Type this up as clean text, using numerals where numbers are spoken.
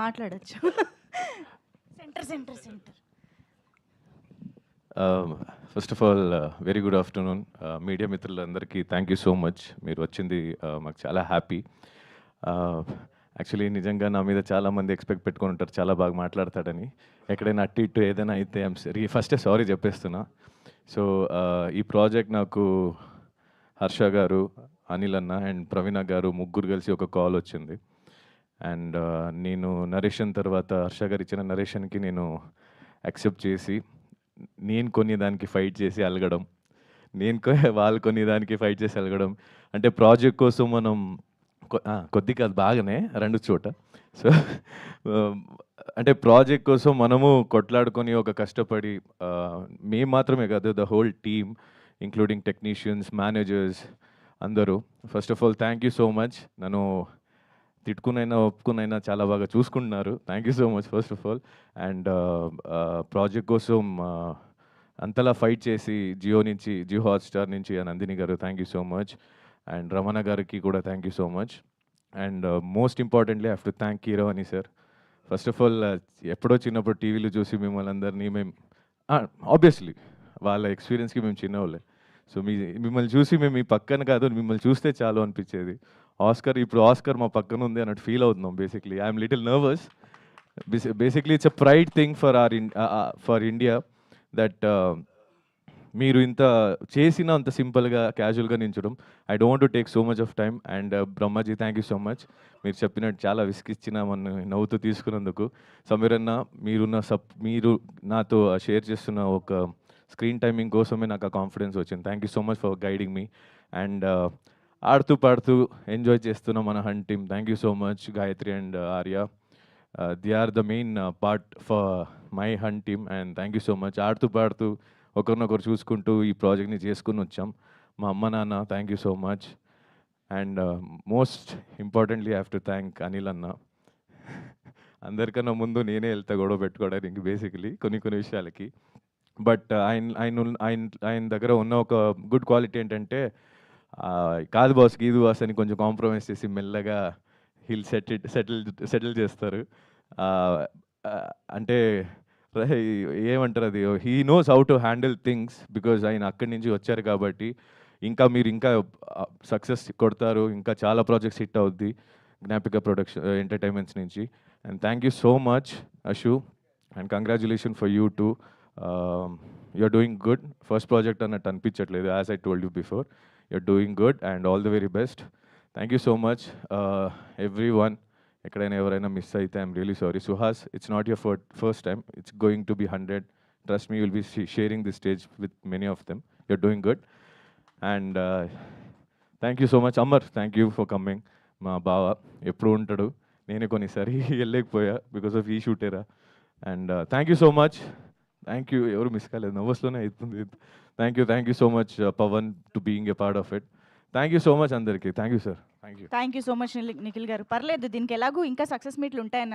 మాట్లాడొచ్చు. Centre centre centre. First of all very good afternoon. Media మిత్రులందరికీ thank you so much. మీరు వచ్చింది మాకు చాలా హ్యాపీ. యాక్చువల్లీ నిజంగా నా మీద చాలామంది ఎక్స్పెక్ట్ పెట్టుకొని ఉంటారు, చాలా బాగా మాట్లాడతాడని. ఎక్కడైనా అట్టి ఇట్టు ఏదైనా అయితే ఫస్టే సారీ చెప్పేస్తున్నా. సో ఈ ప్రాజెక్ట్ నాకు హర్ష గారు, అనిల్ అన్న అండ్ ప్రవీణ గారు ముగ్గురు కలిసి ఒక కాల్ వచ్చింది. అండ్ నేను నరేషన్ తర్వాత హర్ష గారు ఇచ్చిన నరేషన్కి నేను యాక్సెప్ట్ చేసి, నేను కొన్ని దానికి ఫైట్ చేసి అలగడం, వాళ్ళు కొన్ని దానికి ఫైట్ చేసి అలగడం. అంటే ప్రాజెక్ట్ కోసం మనం కొద్దిగా అది బాగానే రెండు చోట. సో అంటే ప్రాజెక్ట్ కోసం మనము కొట్లాడుకొని ఒక కష్టపడి, మేము మాత్రమే కాదు, the whole team including technicians, managers అందరూ. First of all thank you so much. నన్ను తిట్టుకునైనా ఒప్పుకునైనా చాలా బాగా చూసుకుంటున్నారు. Thank you so much first of all. And project కోసం అంతలా ఫైట్ చేసి జియో హాట్‌స్టార్ నుంచి Nandini garu thank you so much. And Ramana గారికి కూడా thank you so much. And most importantly I have to thank Keeravani sir. First of all ఎప్పుడో చిన్నప్పుడు టీవీలో చూసి మిమ్మల్ని అందరినీ మేము ఆబ్వియస్లీ వాళ్ళ ఎక్స్పీరియన్స్కి మేము చిన్నవాళ్ళే. సో మిమ్మల్ని చూసి మేము మీ పక్కన కాదు, మిమ్మల్ని చూస్తే చాలు అనిపించేది. ఇప్పుడు ఆస్కర్ మా పక్కన ఉంది అన్నట్టు ఫీల్ అవుతున్నాం. Basically I'm little nervous. Basically it's a pride thing for India that మీరు ఇంత చేసిన అంత సింపుల్గా క్యాజువల్గా నించడం. I don't to take so much of time. And Brahmaji thank you so much. మీరు చెప్పినట్టు చాలా విసిగిచ్చిన మన నవ్వుతూ తీసుకున్నందుకు. సమీర్ అన్న, మీరు నాతో షేర్ చేస్తున్న ఒక స్క్రీన్ టైమింగ్ కోసమే నాకు ఆ కాన్ఫిడెన్స్ వచ్చింది. Thank you so much for guiding me. And ఆడుతూ పాడుతూ ఎంజాయ్ చేస్తున్న మన హన్ team, thank you so much. Gayatri and Arya, they are the main part for my హన్ team. And thank you so much. ఆడుతూ పాడుతూ ఒకరినొకరు చూసుకుంటూ ఈ ప్రాజెక్ట్ని చేసుకుని వచ్చాం. మా అమ్మ నాన్న thank you so much. And most importantly I have to thank Anil అన్న. అందరికన్నా ముందు నేనే వెళ్తా గొడవ పెట్టుకోవడానికి బేసికలీ కొన్ని విషయాలకి. బట్ ఆయన దగ్గర ఉన్న ఒక గుడ్ క్వాలిటీ ఏంటంటే, కాదు బాస్ గీదు బాస్ అని కొంచెం కాంప్రమైజ్ చేసి మెల్లగా హిల్ సెటిల్ చేస్తారు. అంటే ఏమంటారు అది, he knows how to handle things because ఆయన అక్కడి నుంచి వచ్చారు కాబట్టి. మీరు ఇంకా సక్సెస్ కొడతారు, ఇంకా చాలా ప్రాజెక్ట్స్ హిట్ అవుద్ది జ్ఞాపిక ఎంటర్టైన్మెంట్స్ నుంచి. And thank you so much Ashu, and congratulation for you too. You're doing good. First project అన్నట్టు అనిపించట్లేదు, as I told you before. You're doing good and all the very best. Thank you so much everyone. ఎక్కడైనా ఎవరైనా miss అయితే I'm really sorry. Suhas, it's not your first time, it's going to be 100. Trust me, will be sharing the stage with many of them. You're doing good. And thank you so much Amar, thank you for coming. మా బావ ఎప్పుడు ఉంటాడు, నేనే కొన్నిసారి వెళ్ళలేకపోయా because of ఈ షూటేరా. And thank you so much. Thank you. ఎవరు miss కాలేదు, నర్వస్లోనే అవుతుంది. Thank you so much Pavan to being a part of it. Thank you so much అందరికీ. Thank you sir. Thank you so much Nikhil garu. పర్లేదు, దీనికి ఎలాగూ ఇంకా సక్సెస్ మీట్లు ఉంటాయని